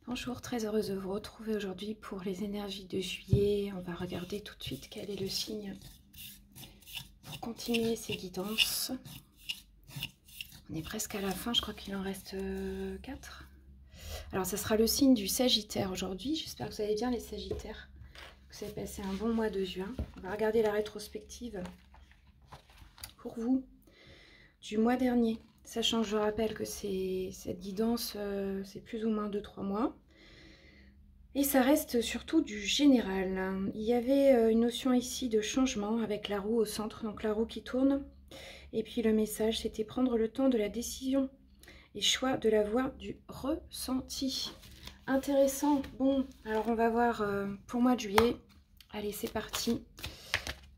Bonjour, très heureuse de vous retrouver aujourd'hui pour les énergies de juillet. On va regarder tout de suite quel est le signe pour continuer ces guidances. On est presque à la fin, je crois qu'il en reste 4. Alors, ça sera le signe du Sagittaire aujourd'hui. J'espère que vous allez bien les Sagittaires, que vous avez passé un bon mois de juin. On va regarder la rétrospective pour vous du mois dernier. Sachant que je rappelle que cette guidance, c'est plus ou moins 2-3 mois. Et ça reste surtout du général. Il y avait une notion ici de changement avec la roue au centre, donc la roue qui tourne. Et puis le message, c'était prendre le temps de la décision et choix de la voie du ressenti. Intéressant. Bon, alors on va voir pour mois de juillet. Allez, c'est parti.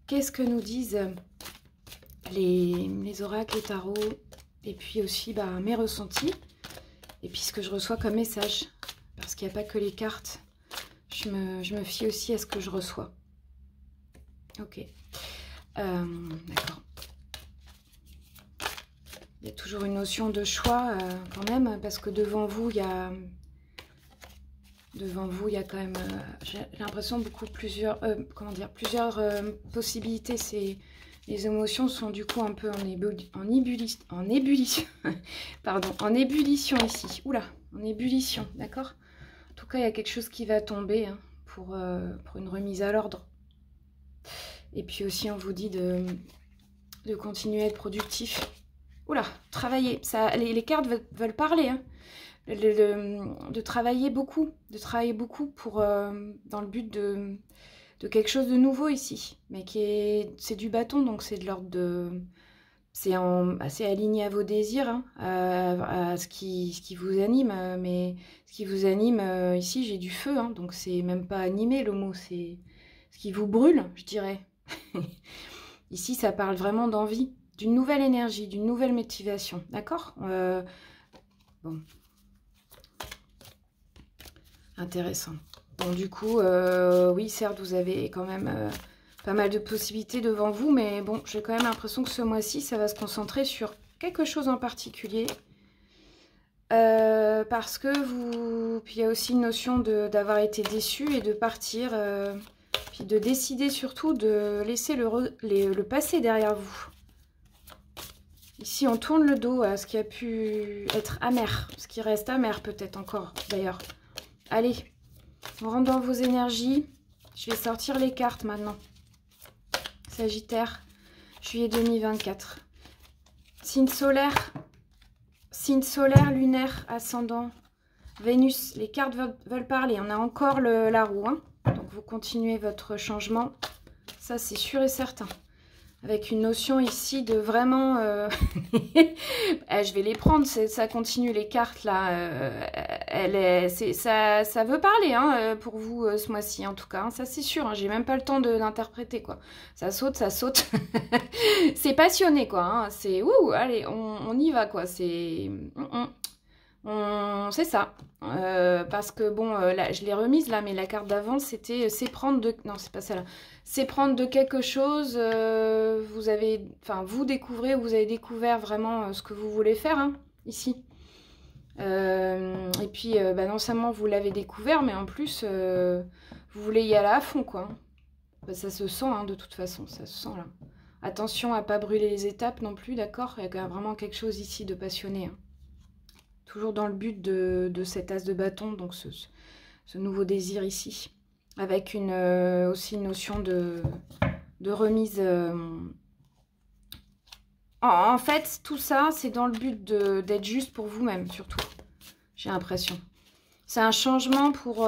Qu'est-ce que nous disent les oracles, les tarots, et puis aussi mes ressentis, et puis ce que je reçois comme message, parce qu'il n'y a pas que les cartes, je me fie aussi à ce que je reçois. Ok, d'accord. Il y a toujours une notion de choix quand même, parce que devant vous, il y a quand même, j'ai l'impression plusieurs possibilités. Les émotions sont du coup un peu en ébullition, pardon, en ébullition ici. Oula, en ébullition, d'accord. En tout cas, il y a quelque chose qui va tomber pour une remise à l'ordre. Et puis aussi, on vous dit de continuer à être productif. Oula, travailler. Ça, les cartes veulent parler, hein. De travailler beaucoup pour dans le but de quelque chose de nouveau ici, mais c'est du bâton, donc c'est de l'ordre de, c'est assez aligné à vos désirs, hein, à ce qui vous anime, mais ce qui vous anime ici, j'ai du feu, hein, donc c'est même pas animé le mot, c'est ce qui vous brûle, je dirais. Ici, ça parle vraiment d'envie, d'une nouvelle énergie, d'une nouvelle motivation, d'accord. Bon. Intéressant. Bon, du coup, oui, certes, vous avez quand même pas mal de possibilités devant vous, mais bon, j'ai quand même l'impression que ce mois-ci, ça va se concentrer sur quelque chose en particulier. Parce que puis il y a aussi une notion d'avoir été déçu et de partir, puis de décider surtout de laisser le passé derrière vous. Ici, on tourne le dos à ce qui a pu être amer, ce qui reste amer peut-être encore, d'ailleurs. Allez, on rentre dans vos énergies. Je vais sortir les cartes maintenant. Sagittaire, juillet 2024. Signe solaire, lunaire, ascendant, Vénus. Les cartes veulent parler. On a encore la roue, hein. Donc, vous continuez votre changement. Ça, c'est sûr et certain. Avec une notion ici de vraiment... je vais les prendre, ça continue les cartes là. Ça veut parler hein, pour vous ce mois-ci en tout cas. Hein, ça c'est sûr, hein, j'ai même pas le temps d'interpréter quoi. Ça saute, ça saute. C'est passionné quoi. Hein, c'est ouh, allez, on y va quoi. C'est... c'est ça. Parce que bon, là, je l'ai remise là, mais la carte d'avant c'était c'est prendre de... Non, c'est pas ça là. C'est prendre de quelque chose, vous avez découvert vraiment ce que vous voulez faire, hein, ici. Et puis, non seulement vous l'avez découvert, mais en plus, vous voulez y aller à fond, quoi. Ça se sent, hein, de toute façon, ça se sent, là. Attention à pas brûler les étapes non plus, d'accord. Il y a quand même vraiment quelque chose ici de passionné. Hein. Toujours dans le but de cet as de bâton, donc ce nouveau désir ici. Avec aussi une notion de remise. En fait, tout ça, c'est dans le but d'être juste pour vous-même, surtout. J'ai l'impression. C'est un changement pour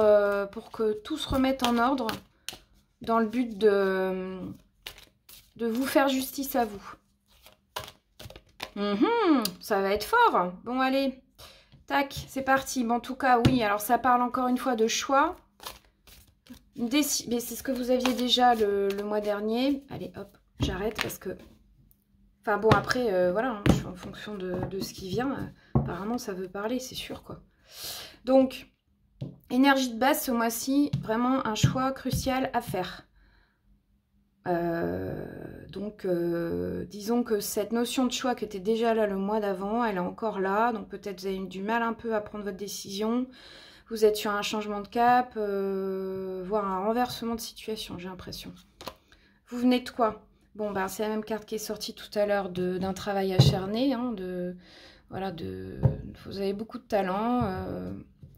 que tout se remette en ordre, dans le but de vous faire justice à vous. Ça va être fort. Bon, allez. Tac, c'est parti. Bon, en tout cas, oui, alors ça parle encore une fois de choix. Mais c'est ce que vous aviez déjà le mois dernier. Allez, hop, j'arrête parce que... Enfin bon, après, voilà, hein, je suis en fonction de ce qui vient. Apparemment, ça veut parler, c'est sûr, quoi. Donc, énergie de base ce mois-ci, vraiment un choix crucial à faire. Donc, disons que cette notion de choix qui était déjà là le mois d'avant, elle est encore là. Donc, peut-être vous avez eu du mal un peu à prendre votre décision. Vous êtes sur un changement de cap, voire un renversement de situation, j'ai l'impression. Vous venez de quoi? Bon, bah, c'est la même carte qui est sortie tout à l'heure d'un travail acharné. Hein, voilà, vous avez beaucoup de talent,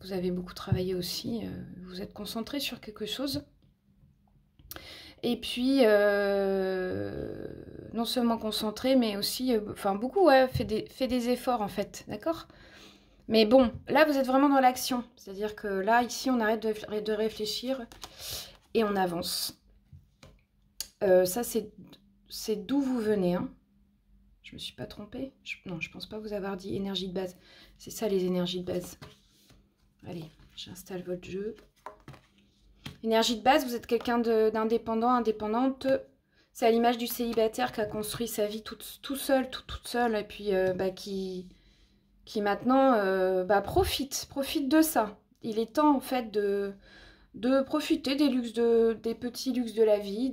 vous avez beaucoup travaillé aussi, vous êtes concentré sur quelque chose. Et puis, non seulement concentré, mais aussi, enfin beaucoup, ouais, fait des efforts en fait, d'accord? Mais bon, là, vous êtes vraiment dans l'action. C'est-à-dire que là, ici, on arrête de réfléchir et on avance. Ça, c'est d'où vous venez. Hein. Je me suis pas trompée. Non, je pense pas vous avoir dit énergie de base. C'est ça, les énergies de base. Allez, j'installe votre jeu. Énergie de base, vous êtes quelqu'un d'indépendant, indépendante. C'est à l'image du célibataire qui a construit sa vie tout seul, toute seule, et puis bah, qui maintenant profite de ça. Il est temps en fait de profiter des luxes des petits luxes de la vie,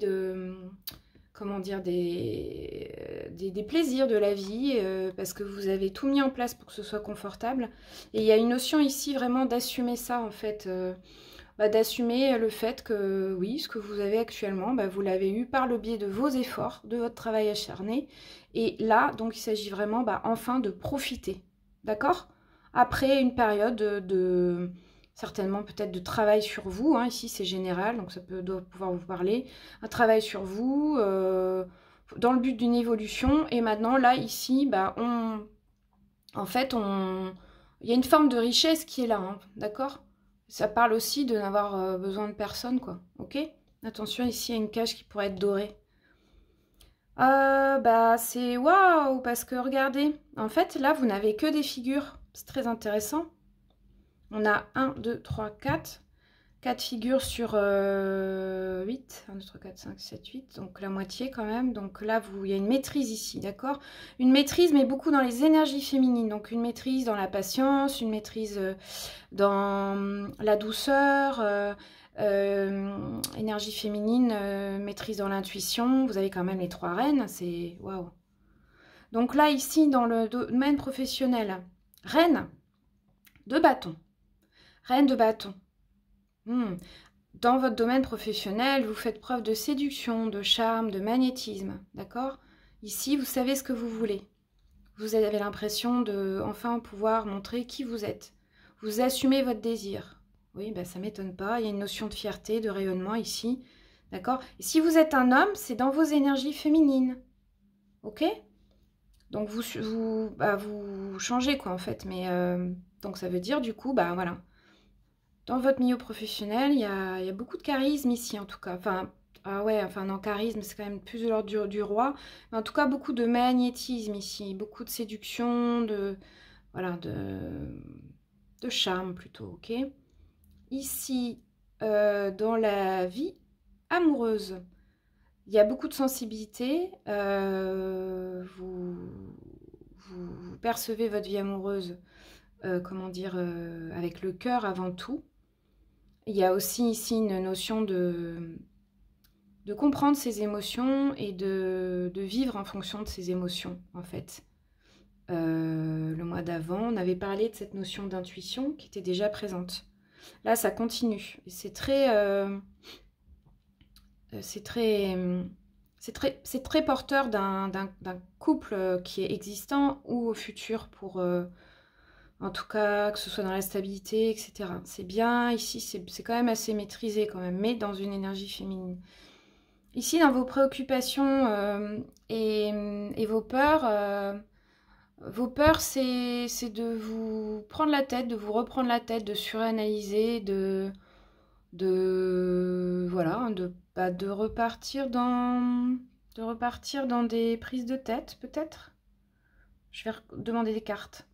comment dire, des plaisirs de la vie, parce que vous avez tout mis en place pour que ce soit confortable. Et il y a une notion ici vraiment d'assumer ça en fait, d'assumer le fait que oui, ce que vous avez actuellement, vous l'avez eu par le biais de vos efforts, de votre travail acharné. Et là, donc il s'agit vraiment enfin de profiter. D'accord? Après une période certainement peut-être de travail sur vous, hein, ici c'est général, donc ça doit pouvoir vous parler, un travail sur vous, dans le but d'une évolution, et maintenant là, ici, en fait, il y a une forme de richesse qui est là, hein, d'accord? Ça parle aussi de n'avoir besoin de personne, quoi, ok? Attention, ici il y a une cage qui pourrait être dorée. C'est waouh, parce que regardez, en fait là vous n'avez que des figures, c'est très intéressant. On a 1, 2, 3, 4 figures sur 8, 1, 2, 3, 4, 5, 7, 8, donc la moitié quand même. Donc là il y a une maîtrise ici, d'accord? Une maîtrise, mais beaucoup dans les énergies féminines, donc une maîtrise dans la patience, une maîtrise dans la douceur, énergie féminine, maîtrise dans l'intuition. Vous avez quand même les 3 reines, c'est waouh. Donc là, ici, dans le domaine professionnel, reine de bâton. Reine de bâton. Dans votre domaine professionnel, vous faites preuve de séduction, de charme, de magnétisme, d'accord? Ici, vous savez ce que vous voulez. Vous avez l'impression de enfin pouvoir montrer qui vous êtes. Vous assumez votre désir. Oui, ça ne m'étonne pas. Il y a une notion de fierté, de rayonnement ici. D'accord? Et si vous êtes un homme, c'est dans vos énergies féminines. Ok? Donc, vous changez, quoi, en fait. Mais, donc, ça veut dire, du coup, voilà. Dans votre milieu professionnel, il y a beaucoup de charisme ici, en tout cas. Enfin, non, charisme, c'est quand même plus de l'ordre du roi. Mais en tout cas, beaucoup de magnétisme ici. Beaucoup de séduction, de charme, plutôt, ok? Ici, dans la vie amoureuse, il y a beaucoup de sensibilité. Vous percevez votre vie amoureuse, avec le cœur avant tout. Il y a aussi ici une notion de comprendre ses émotions et de vivre en fonction de ses émotions, en fait. Le mois d'avant, on avait parlé de cette notion d'intuition qui était déjà présente. Là, ça continue. C'est très porteur d'un couple qui est existant ou au futur pour, en tout cas, que ce soit dans la stabilité, etc. C'est bien. Ici, c'est quand même assez maîtrisé quand même, mais dans une énergie féminine. Ici, dans vos préoccupations et vos peurs... Vos peurs, c'est de vous prendre la tête, de vous reprendre la tête, de suranalyser, de repartir dans des prises de tête, peut-être. Je vais demander des cartes.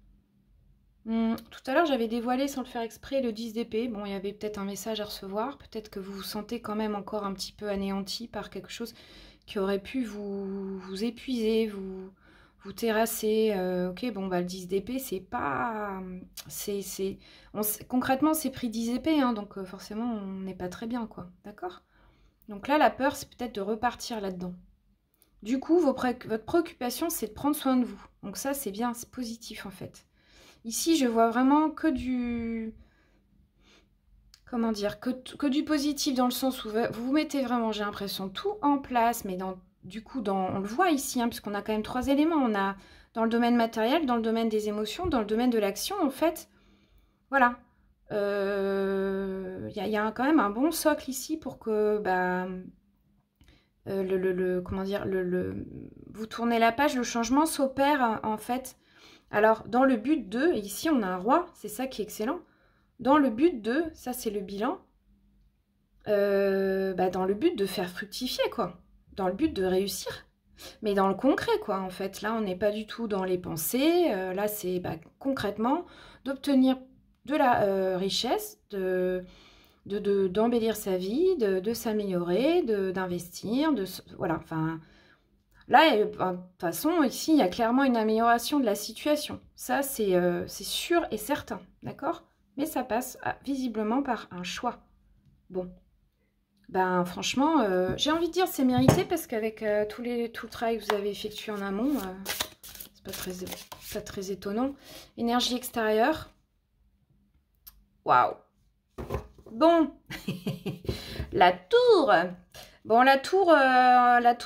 Tout à l'heure, j'avais dévoilé, sans le faire exprès, le 10 d'épée. Bon, il y avait peut-être un message à recevoir. Peut-être que vous vous sentez quand même encore un petit peu anéanti par quelque chose qui aurait pu vous épuiser, vous terrasser. Ok, le 10 d'épée, c'est pas... concrètement, c'est pris 10 épées, hein, donc forcément, on n'est pas très bien, quoi. D'accord? Donc là, la peur, c'est peut-être de repartir là-dedans. Du coup, votre préoccupation, c'est de prendre soin de vous. Donc ça, c'est bien, c'est positif, en fait. Ici, je vois vraiment que comment dire, que du positif dans le sens où vous mettez vraiment, j'ai l'impression, tout en place, mais du coup, on le voit ici, hein, puisqu'on a quand même 3 éléments. On a dans le domaine matériel, dans le domaine des émotions, dans le domaine de l'action, en fait. Voilà. Il y a quand même un bon socle ici pour que, bah, comment dire, vous tournez la page, le changement s'opère, en fait. Alors, dans le but de, ici, on a un roi, c'est ça qui est excellent. Dans le but de, ça c'est le bilan, bah, dans le but de faire fructifier, quoi. Dans le but de réussir. Mais dans le concret, quoi, en fait. Là, on n'est pas du tout dans les pensées. Là, c'est bah, concrètement d'obtenir de la richesse, d'embellir sa vie, de s'améliorer, d'investir, voilà, enfin... Là, de toute façon, ici, il y a clairement une amélioration de la situation. Ça, c'est sûr et certain, d'accord? Mais ça passe visiblement par un choix. Bon. Ben, franchement, j'ai envie de dire c'est mérité parce qu'avec tout le travail que vous avez effectué en amont, c'est pas très étonnant. Énergie extérieure. Waouh. Bon. La tour. Bon, la tour,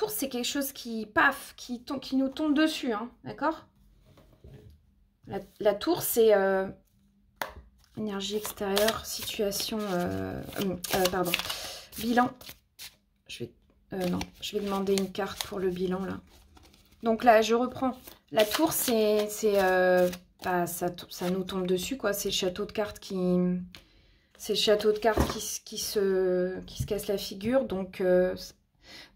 c'est quelque chose qui, paf, qui nous tombe dessus, hein, d'accord? La tour, c'est énergie extérieure, situation, pardon, bilan. Non, je vais demander une carte pour le bilan, là. Donc là, je reprends. La tour, bah, ça nous tombe dessus, quoi. C'est le château de cartes C'est le château de cartes qui se casse la figure. Donc,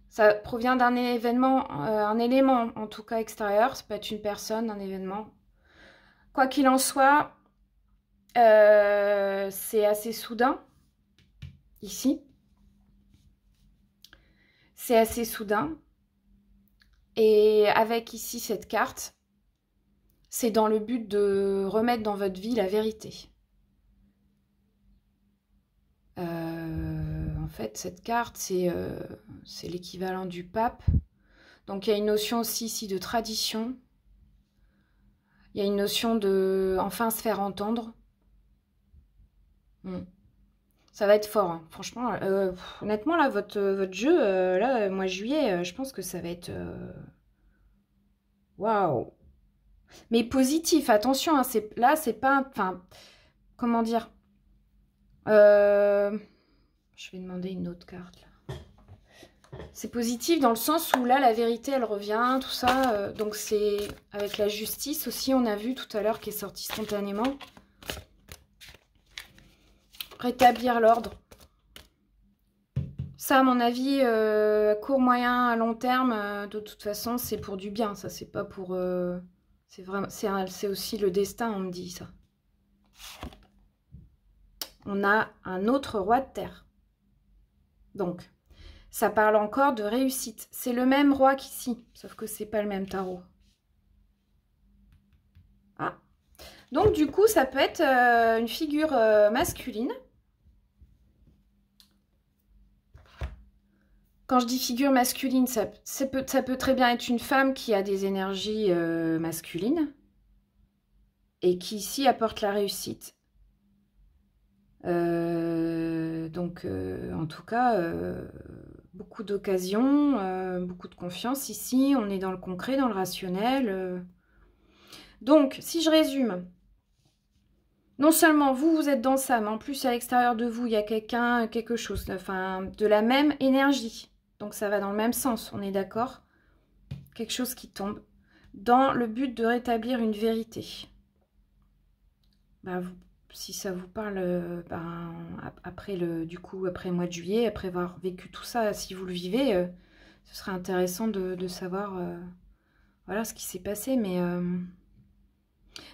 ça provient d'un événement, un élément, en tout cas extérieur. Ça peut être une personne, un événement. Quoi qu'il en soit, c'est assez soudain, ici. C'est assez soudain. Et avec ici cette carte, c'est dans le but de remettre dans votre vie la vérité. En fait, cette carte, c'est l'équivalent du pape. Donc, il y a une notion aussi ici de tradition. Il y a une notion de enfin se faire entendre. Ça va être fort, hein. Franchement. Honnêtement, là, votre jeu, là, mois de juillet, je pense que ça va être... Waouh! Mais positif, attention, hein, là, c'est pas... Enfin, comment dire? Je vais demander une autre carte, là. C'est positif dans le sens où là, la vérité, elle revient, tout ça. Donc, c'est avec la justice aussi, on a vu tout à l'heure, qui est sorti spontanément. Rétablir l'ordre. Ça, à mon avis, à court, moyen, à long terme, de toute façon, c'est pour du bien. Ça, c'est pas pour... c'est aussi le destin, on me dit ça. On a un autre roi de terre. Donc, ça parle encore de réussite. C'est le même roi qu'ici, sauf que c'est pas le même tarot. Ah. Donc, du coup, ça peut être une figure masculine. Quand je dis figure masculine, ça peut très bien être une femme qui a des énergies masculines et qui ici apporte la réussite. Donc, en tout cas, beaucoup d'occasions, beaucoup de confiance ici. On est dans le concret, dans le rationnel. Donc, si je résume, non seulement vous êtes dans ça, mais en plus, à l'extérieur de vous, il y a quelque chose, enfin, de la même énergie. Donc, ça va dans le même sens, on est d'accord? Quelque chose qui tombe dans le but de rétablir une vérité. Ben, si ça vous parle, après après le mois de juillet, après avoir vécu tout ça, si vous le vivez, ce serait intéressant de savoir voilà, ce qui s'est passé. Mais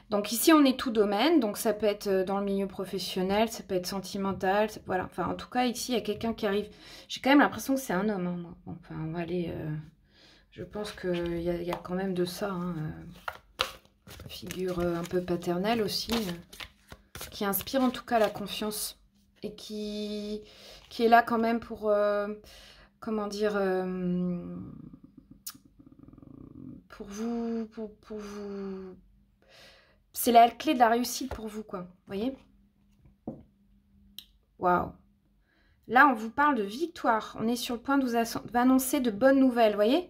donc ici, on est tout domaine, donc ça peut être dans le milieu professionnel, ça peut être sentimental, voilà. Enfin, en tout cas, ici, il y a quelqu'un qui arrive. J'ai quand même l'impression que c'est un homme, hein, moi. Enfin, on va aller... je pense qu'il y a quand même de ça, hein, figure un peu paternelle aussi, qui inspire en tout cas la confiance et qui est là quand même pour, comment dire, pour vous, c'est la clé de la réussite pour vous, quoi, vous voyez? Waouh. Là, on vous parle de victoire. On est sur le point de vous annoncer de bonnes nouvelles, vous voyez?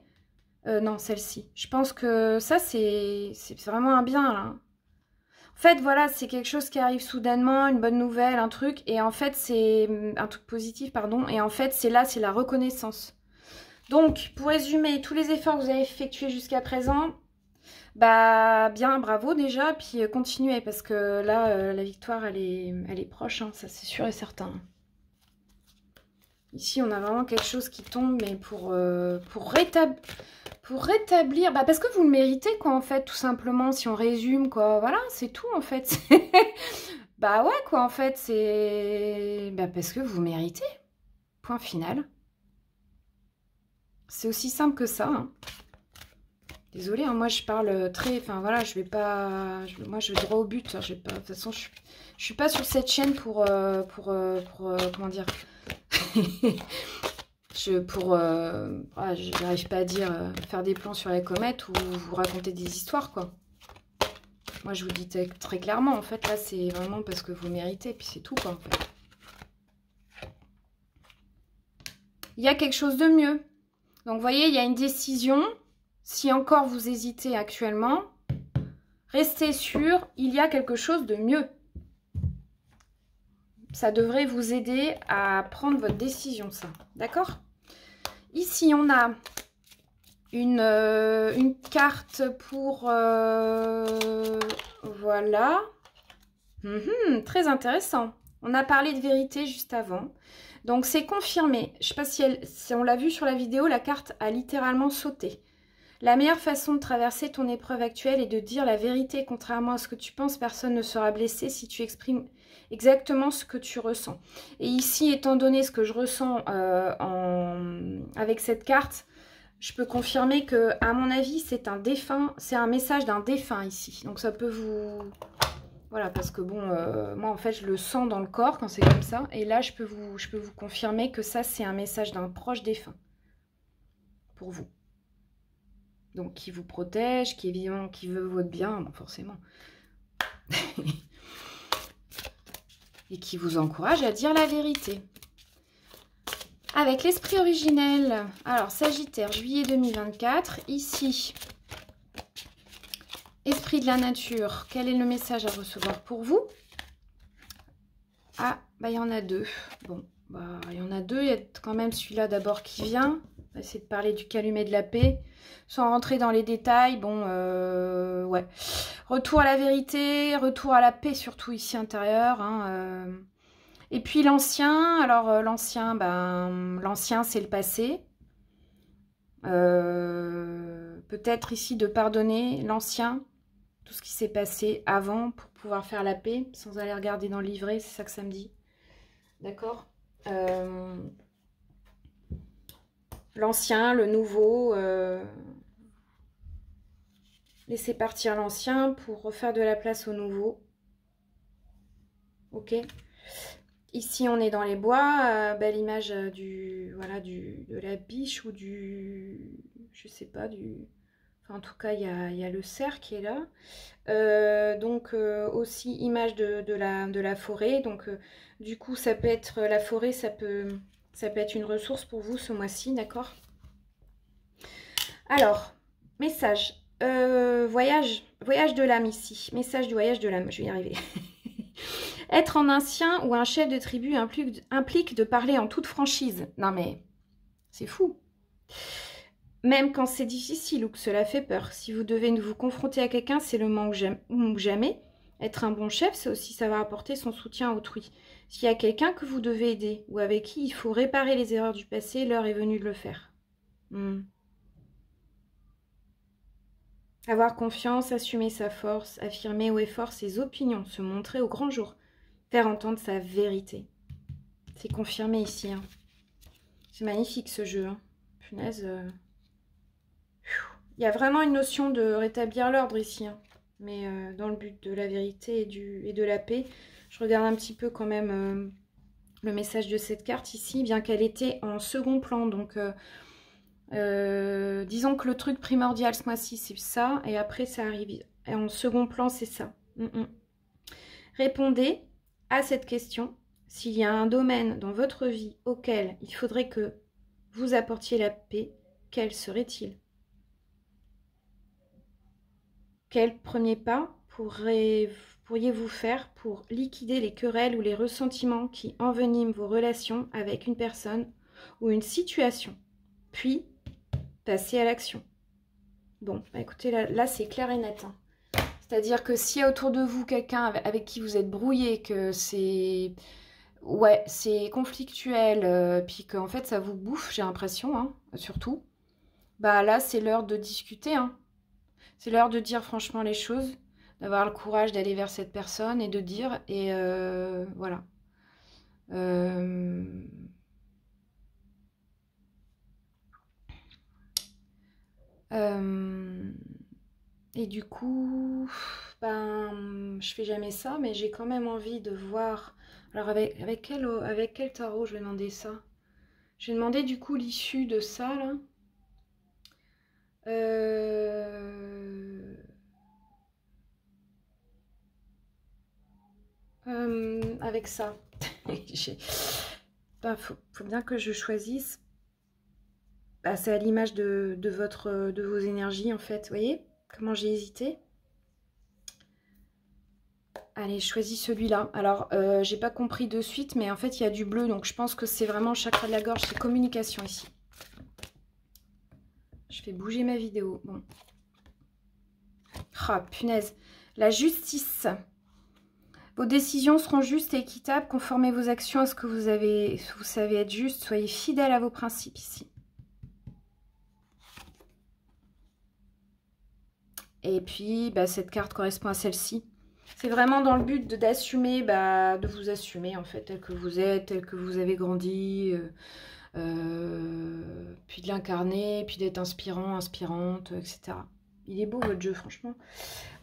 Non, celle-ci. Je pense que ça, c'est vraiment un bien, là. En fait, voilà, c'est quelque chose qui arrive soudainement, une bonne nouvelle, un truc. Et en fait, c'est un truc positif, pardon. Et en fait, c'est là, c'est la reconnaissance. Donc, pour résumer, tous les efforts que vous avez effectués jusqu'à présent, bah, bien, bravo déjà. Puis continuez, parce que là, la victoire, elle est proche, hein, ça c'est sûr et certain. Ici, on a vraiment quelque chose qui tombe, mais pour rétablir... Bah, parce que vous le méritez, quoi, en fait, tout simplement, si on résume, quoi. Voilà, c'est tout, en fait. Bah ouais, quoi, en fait, c'est... Bah, parce que vous méritez. Point final. C'est aussi simple que ça, hein. Désolée, hein, moi, je parle très... Enfin, voilà, je vais pas... Moi, je vais droit au but. Hein, je vais pas... De toute façon, je suis pas sur cette chaîne pour comment dire... j'arrive pas à dire faire des plans sur la comète ou vous raconter des histoires, quoi. Moi, je vous dis très clairement, en fait, là, c'est vraiment parce que vous méritez, puis c'est tout, quoi, en fait. Il y a quelque chose de mieux. Donc, vous voyez, il y a une décision. Si encore vous hésitez actuellement, restez sûr, il y a quelque chose de mieux. Ça devrait vous aider à prendre votre décision, ça. D'accord? Ici, on a une carte pour... voilà. Très intéressant. On a parlé de vérité juste avant. Donc, c'est confirmé. Je ne sais pas si on l'a vu sur la vidéo, la carte a littéralement sauté. La meilleure façon de traverser ton épreuve actuelle est de dire la vérité. Contrairement à ce que tu penses, personne ne sera blessé si tu exprimes exactement ce que tu ressens. Et ici, étant donné ce que je ressens avec cette carte, je peux confirmer que, à mon avis, c'est un défunt, c'est un message d'un défunt ici. Donc ça peut vous... Voilà, parce que bon, moi en fait, je le sens dans le corps quand c'est comme ça. Et là, je peux vous confirmer que ça, c'est un message d'un proche défunt pour vous. Donc, qui vous protège, qui est vivant, qui veut votre bien, bon, forcément. Et qui vous encourage à dire la vérité. Avec l'esprit originel. Alors, Sagittaire, juillet 2024. Ici, esprit de la nature. Quel est le message à recevoir pour vous? Ah, bah, il y en a deux. Bon, bah, il y en a deux. Il y a quand même celui-là d'abord qui vient. On va essayer de parler du calumet de la paix. Sans rentrer dans les détails, bon, ouais. Retour à la vérité, retour à la paix, surtout ici intérieur. Hein, Et puis l'ancien, alors l'ancien, c'est le passé. Peut-être ici de pardonner l'ancien, tout ce qui s'est passé avant pour pouvoir faire la paix, sans aller regarder dans le livret, c'est ça que ça me dit. D'accord. L'ancien, le nouveau... Laissez partir l'ancien pour refaire de la place au nouveau. Ok. Ici, on est dans les bois. Belle image de la biche ou du... Je sais pas, du... Enfin, en tout cas, il y a le cerf qui est là. Donc, aussi image de la forêt. Donc, du coup, ça peut être... La forêt, ça peut être une ressource pour vous ce mois-ci, d'accord? Alors, message. Voyage de l'âme ici. Message du voyage de l'âme, je vais y arriver. Être en ancien ou un chef de tribu implique de parler en toute franchise. Non mais, c'est fou. Même quand c'est difficile ou que cela fait peur. Si vous devez vous confronter à quelqu'un, c'est le moment ou jamais. Être un bon chef, c'est aussi savoir apporter son soutien à autrui. S'il y a quelqu'un que vous devez aider ou avec qui il faut réparer les erreurs du passé, l'heure est venue de le faire. Avoir confiance, assumer sa force, affirmer haut et fort ses opinions, se montrer au grand jour, faire entendre sa vérité. C'est confirmé ici. Hein. C'est magnifique ce jeu. Hein. Punaise. Il y a vraiment une notion de rétablir l'ordre ici. Hein. Mais dans le but de la vérité et de la paix. Je regarde un petit peu quand même le message de cette carte ici, bien qu'elle était en second plan. Donc... disons que le truc primordial ce mois-ci, c'est ça. Et après, ça arrive. Et en second plan, c'est ça. Répondez à cette question. s'il y a un domaine dans votre vie auquel il faudrait que vous apportiez la paix, quel serait-il? Quel premier pas pourriez-vous faire pour liquider les querelles ou les ressentiments qui enveniment vos relations avec une personne ou une situation? Puis, passer à l'action. Bon, bah écoutez, là c'est clair et net. Hein. C'est-à-dire que s'il y a autour de vous quelqu'un avec qui vous êtes brouillé, que c'est... Ouais, c'est conflictuel, puis qu'en fait ça vous bouffe, j'ai l'impression, hein, surtout. Bah là, c'est l'heure de discuter, hein. C'est l'heure de dire franchement les choses, d'avoir le courage d'aller vers cette personne et de dire, et voilà. Et du coup, ben, je fais jamais ça, mais j'ai quand même envie de voir... Alors, avec quel tarot je vais demander ça? Je vais demander du coup l'issue de ça, là. Avec ça. Ben, faut bien que je choisisse. Bah, c'est à l'image de vos énergies, en fait. Vous voyez comment j'ai hésité? Allez, je choisis celui-là. Alors, j'ai pas compris de suite, mais en fait, il y a du bleu. Donc, je pense que c'est vraiment le chakra de la gorge. C'est communication ici. Je fais bouger ma vidéo. Bon. Ah, punaise. La justice. Vos décisions seront justes et équitables. Conformez vos actions à ce que vous savez être juste. Soyez fidèles à vos principes ici. Et puis, bah, cette carte correspond à celle-ci. C'est vraiment dans le but d'assumer, de vous assumer en fait, tel que vous êtes, tel que vous avez grandi, puis de l'incarner, puis d'être inspirant, inspirante, etc. Il est beau votre jeu, franchement.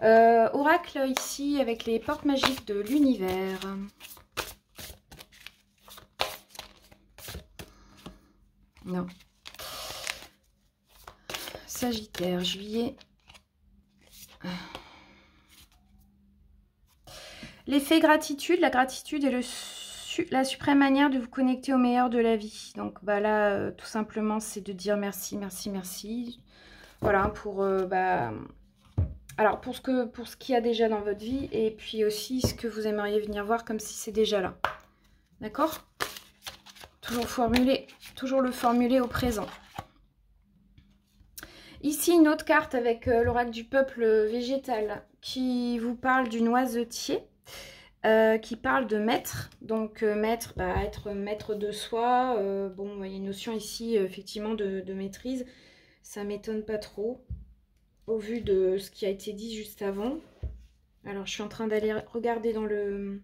Oracle ici avec les portes magiques de l'univers. Non. Sagittaire, juillet. L'effet gratitude. La gratitude est la suprême manière de vous connecter au meilleur de la vie. Donc bah là, tout simplement, c'est de dire merci, merci, merci. Voilà, pour alors pour ce qu'il y a déjà dans votre vie et puis aussi ce que vous aimeriez venir voir comme si c'est déjà là. D'accord? Toujours le formuler au présent. Ici, une autre carte avec l'oracle du peuple végétal qui vous parle du noisetier, qui parle de maître. Donc, maître, être maître de soi. Bon, il y a une notion ici, effectivement, de maîtrise. Ça ne m'étonne pas trop, au vu de ce qui a été dit juste avant. Alors, je suis en train d'aller regarder dans le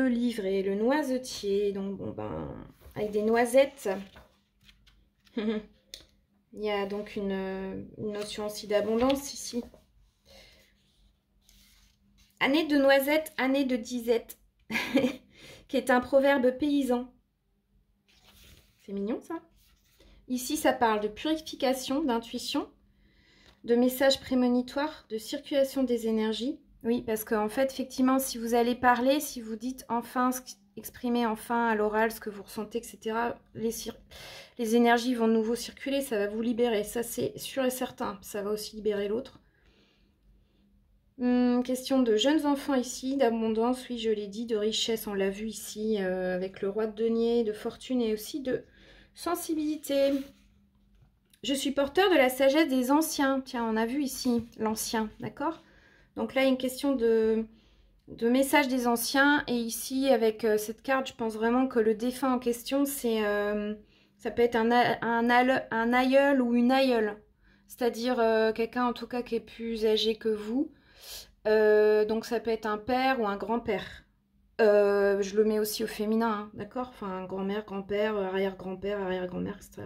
livret, le noisetier. Donc, bon, avec des noisettes. Il y a donc une notion aussi d'abondance ici. Année de noisettes, année de disette, qui est un proverbe paysan. C'est mignon ça. Ici, ça parle de purification, d'intuition, de messages prémonitoires, de circulation des énergies. Oui, parce qu'en fait, effectivement, si vous allez parler, si vous dites enfin, exprimez enfin à l'oral ce que vous ressentez, etc., les énergies vont de nouveau circuler, ça va vous libérer. Ça, c'est sûr et certain. Ça va aussi libérer l'autre. Question de jeunes enfants ici, d'abondance, oui, je l'ai dit, de richesse, on l'a vu ici, avec le roi de denier, de fortune et aussi de sensibilité. Je suis porteur de la sagesse des anciens. Tiens, on a vu ici l'ancien, d'accord? Donc là, il y a une question de message des anciens. Et ici, avec cette carte, je pense vraiment que le défunt en question, c'est ça peut être un aïeul ou une aïeule. C'est-à-dire quelqu'un, en tout cas, qui est plus âgé que vous. Donc ça peut être un père ou un grand-père. Je le mets aussi au féminin, hein, d'accord? Enfin, grand-mère, grand-père, arrière-grand-père, arrière-grand-mère, etc.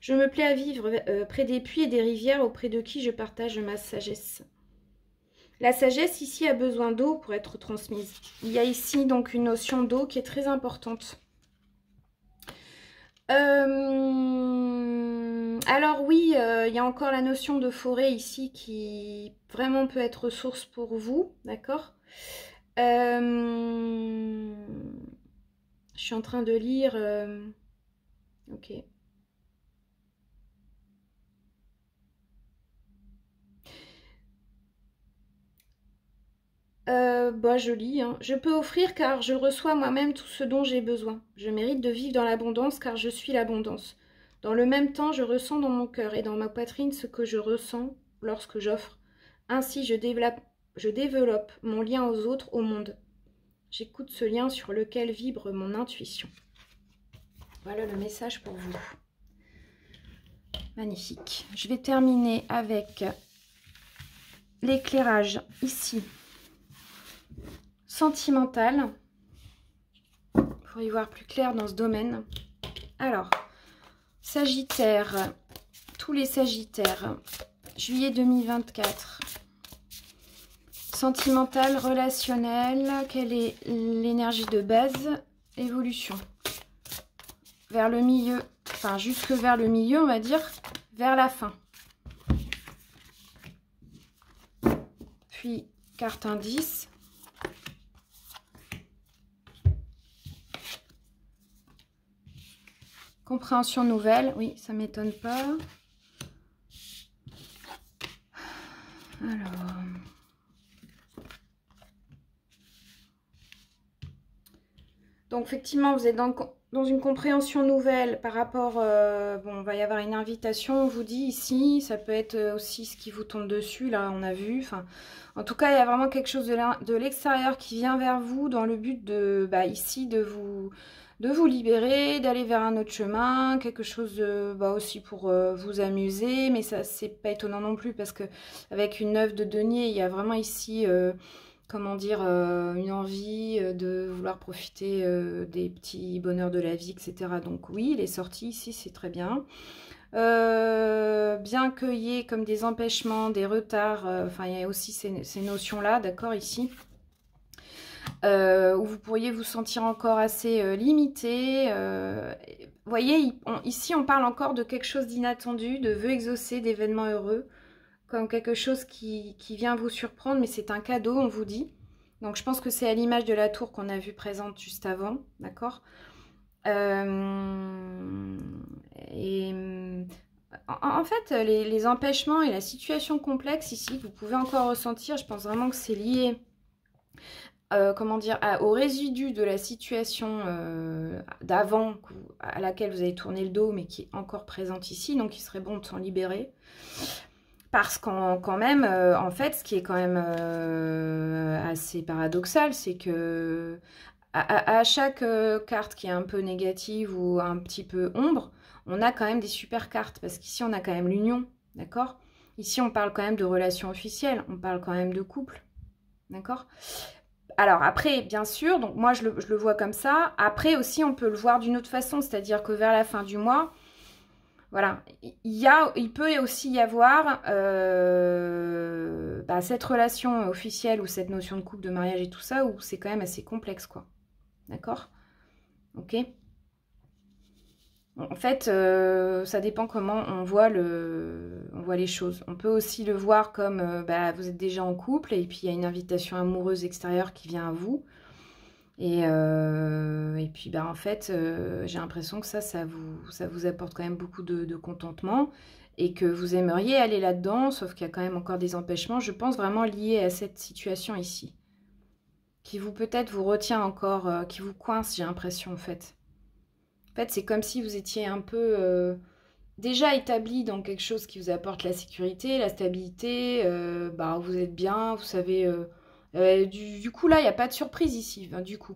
Je me plais à vivre près des puits et des rivières auprès de qui je partage ma sagesse. La sagesse ici a besoin d'eau pour être transmise. Il y a ici donc une notion d'eau qui est très importante. Alors oui, il y a encore la notion de forêt ici qui vraiment peut être source pour vous, d'accord? Je suis en train de lire... Ok. Bah, je lis, hein. Je peux offrir car je reçois moi-même tout ce dont j'ai besoin. Je mérite de vivre dans l'abondance car je suis l'abondance. Dans le même temps, je ressens dans mon cœur et dans ma poitrine ce que je ressens lorsque j'offre. Ainsi, je développe mon lien aux autres, au monde. J'écoute ce lien sur lequel vibre mon intuition. Voilà le message pour vous. Magnifique. Je vais terminer avec l'éclairage ici. Sentimental. Pour y voir plus clair dans ce domaine. Alors, Sagittaire, tous les Sagittaires, juillet 2024. Sentimental, relationnel, quelle est l'énergie de base? Évolution. Vers le milieu, enfin jusque vers le milieu, on va dire, vers la fin. Puis, carte indice. Compréhension nouvelle, oui, ça ne m'étonne pas. Alors... Donc, effectivement, vous êtes dans une compréhension nouvelle par rapport... bon, il va y avoir une invitation, on vous dit ici. Ça peut être aussi ce qui vous tombe dessus, là, on a vu. Enfin, en tout cas, il y a vraiment quelque chose de l'extérieur qui vient vers vous dans le but de, ici, de vous libérer, d'aller vers un autre chemin. Quelque chose aussi pour vous amuser. Mais ça, c'est pas étonnant non plus parce que avec une 9 de denier, il y a vraiment ici... comment dire, une envie de vouloir profiter des petits bonheurs de la vie, etc. Donc oui, les sorties ici, c'est très bien. Bien qu'il y ait comme des empêchements, des retards, enfin il y a aussi ces notions-là, d'accord, ici, où vous pourriez vous sentir encore assez limité. Vous voyez, ici on parle encore de quelque chose d'inattendu, de vœux exaucés, d'événements heureux, comme quelque chose qui vient vous surprendre, mais c'est un cadeau, on vous dit. Donc, je pense que c'est à l'image de la tour qu'on a vue présente juste avant, d'accord. Et en fait, les empêchements et la situation complexe ici, vous pouvez encore ressentir, je pense vraiment que c'est lié, comment dire, au résidu de la situation d'avant à laquelle vous avez tourné le dos, mais qui est encore présente ici, donc il serait bon de s'en libérer. Parce qu'en même, en fait, ce qui est quand même assez paradoxal, c'est que à chaque carte qui est un peu négative ou un petit peu ombre, on a quand même des super cartes. Parce qu'ici, on a quand même l'union, d'accord? Ici, on parle quand même de relations officielles, on parle quand même de couple, d'accord? Alors après, bien sûr, donc moi, je le vois comme ça. Après aussi, on peut le voir d'une autre façon, c'est-à-dire que vers la fin du mois... Voilà, il peut aussi y avoir cette relation officielle ou cette notion de couple, de mariage et tout ça, où c'est quand même assez complexe, quoi. D'accord? Ok? En fait, ça dépend comment on voit les choses. On peut aussi le voir comme vous êtes déjà en couple et puis il y a une invitation amoureuse extérieure qui vient à vous. Et puis, en fait, j'ai l'impression que ça vous apporte quand même beaucoup de contentement et que vous aimeriez aller là-dedans, sauf qu'il y a quand même encore des empêchements, je pense, vraiment liés à cette situation ici, qui peut-être vous retient encore, qui vous coince, j'ai l'impression, en fait. En fait, c'est comme si vous étiez un peu déjà établi dans quelque chose qui vous apporte la sécurité, la stabilité, vous êtes bien, vous savez... du coup, là, il n'y a pas de surprise ici, du coup.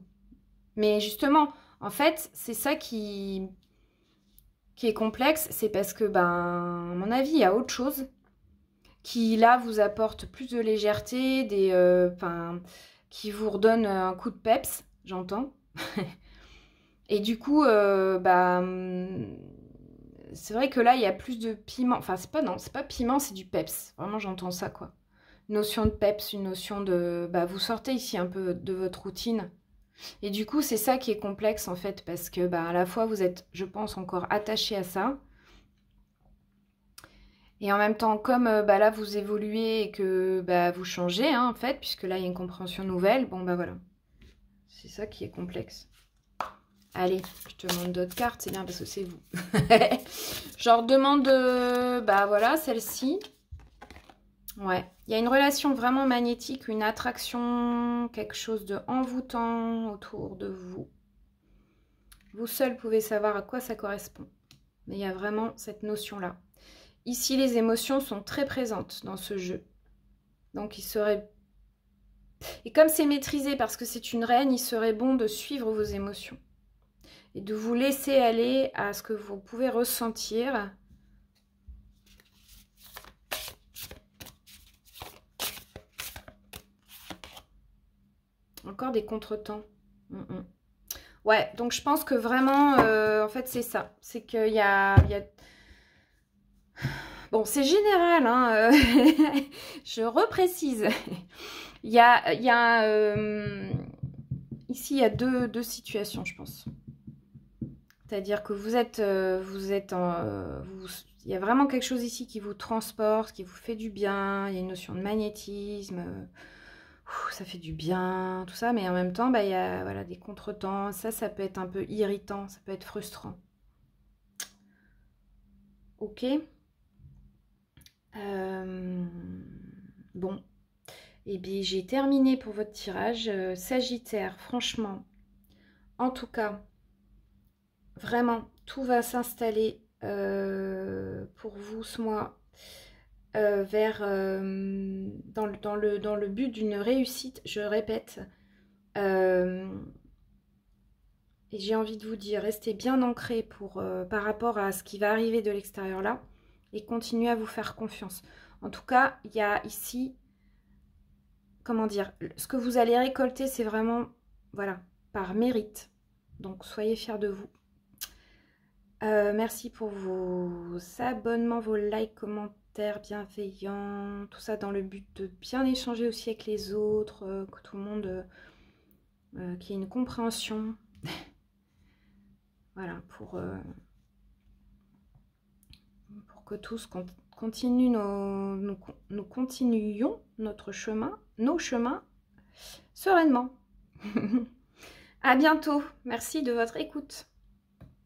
Mais justement, en fait, c'est ça qui est complexe. C'est parce que, à mon avis, il y a autre chose qui, là, vous apporte plus de légèreté, qui vous redonne un coup de peps, j'entends. Et du coup, c'est vrai que là, il y a plus de piment. Enfin, c'est pas piment, c'est du peps. Vraiment, j'entends ça, quoi. Une notion de peps, une notion de... vous sortez ici un peu de votre routine. Et du coup, c'est ça qui est complexe, en fait, parce que, à la fois, vous êtes, je pense, encore attaché à ça. Et en même temps, comme là, vous évoluez et que vous changez, hein, en fait, puisque là, il y a une compréhension nouvelle, voilà. C'est ça qui est complexe. Allez, je te montre d'autres cartes, c'est bien parce que c'est vous. Je leur demande, bah voilà, celle-ci. Ouais, il y a une relation vraiment magnétique, une attraction, quelque chose de envoûtant autour de vous. Vous seul pouvez savoir à quoi ça correspond. Mais il y a vraiment cette notion-là. Ici, les émotions sont très présentes dans ce jeu. Donc, il serait... Et comme c'est maîtrisé parce que c'est une reine, il serait bon de suivre vos émotions. Et de vous laisser aller à ce que vous pouvez ressentir. Encore des contretemps. Ouais, donc je pense que vraiment, en fait, c'est ça. C'est qu'il y a... Bon, c'est général, hein, je reprécise. Il y a ici, il y a deux situations, je pense. C'est-à-dire que il y a vraiment quelque chose ici qui vous transporte, qui vous fait du bien. Il y a une notion de magnétisme. Ça fait du bien, tout ça. Mais en même temps, bah, il y a voilà, des contretemps. Ça peut être un peu irritant. Ça peut être frustrant. Ok. Bon. Et bien, j'ai terminé pour votre tirage. Sagittaire, franchement, en tout cas, vraiment, tout va s'installer pour vous ce mois vers dans le but d'une réussite, je répète. Et j'ai envie de vous dire, restez bien ancrés par rapport à ce qui va arriver de l'extérieur là et continuez à vous faire confiance. En tout cas, il y a ici, comment dire, ce que vous allez récolter, c'est vraiment, voilà, par mérite. Donc, soyez fiers de vous. Merci pour vos abonnements, vos likes, commentaires bienveillants, tout ça dans le but de bien échanger aussi avec les autres, que tout le monde qu'il y ait une compréhension. Voilà, pour que tous nous continuions nos chemins sereinement. À bientôt. Merci de votre écoute.